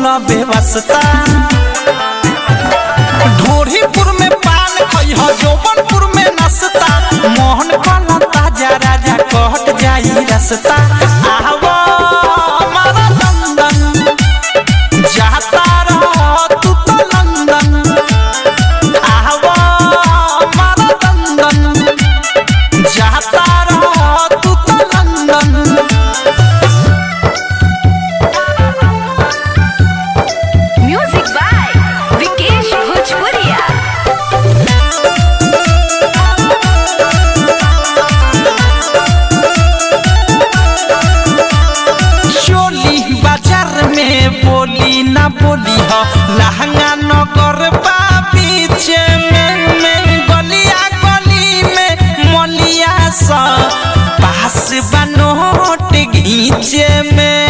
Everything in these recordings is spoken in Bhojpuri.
बोला बेवस्ता। ढोरीपुर में पान खइह जौबनपुर में नसता, मोहन काला ताजा राजा कहट जाई रसता। आवा हमारा लंदन जाता रह तू तो लंदन, आवा हमारा लंदन जाता रह तू तो लंदन। म्यूजिक बाय विकेश भोजपुरिया। चोली बाजार में बोली ना बोली हो, लहंगा नगर बा पीछे में गलिया गली में मलिया सा पास बनोट घींचे में।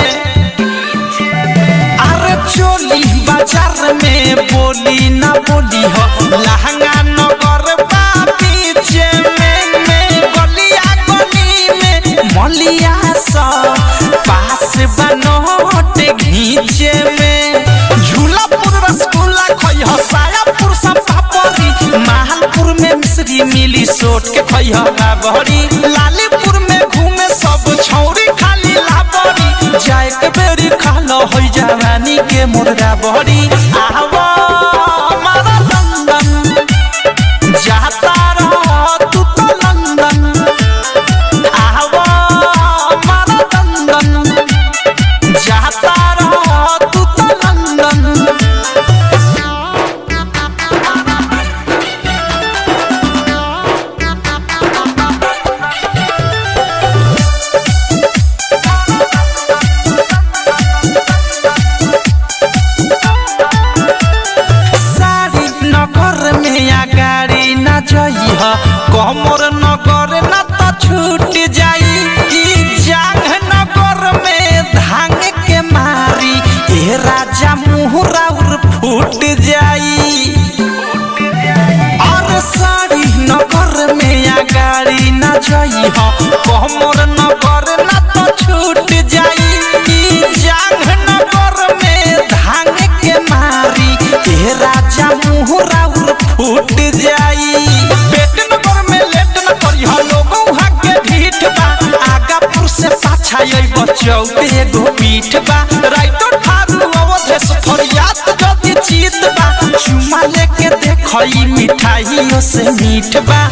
अरे चोली बाजार में बोली ना बोली हो, लहंगा नगर बा पीछे में गलिया गली में मलिया सा पास बनोट घींचे में। झूलापुर रसगुल्ला खइह, सायापुर सब पापड़ी, महलपुर में मिश्री मिली सोट के खइह लाबड़ी। लालीपुर में घूमे सब छौरी खाली लाबड़ी, जाए के बेरी खालो होई जवानी के मुर्गा बड़ी। आवा हमारा लंदन जाता रह तू तो लंदन, आवा हमारा लंदन जाता रह तू तो लंदन। सारी नगर में या गाड़ी ना जइह, कमर नगर ना तो छूट जाई। ई जांग नगर में धांग के मारी ए राजा मुहरा उर फूट जाई। और सारी नगर में या गाड़ी ना जइह, कमर नगर ना तो छूट जाई। ई जांग नगर में धांग के मारी ए राजा मुहरा उर फूट जाई। पेट नगर में लेट न करिह, लोगों हक के ढीठ बा, आगापुर से पाछा अइब चौथे एगो पीठ बा। राइटर थारू अवधेश फरियाद जदी चीत बा, चुमा लेके देखई मिठाइयों से मीठ बा।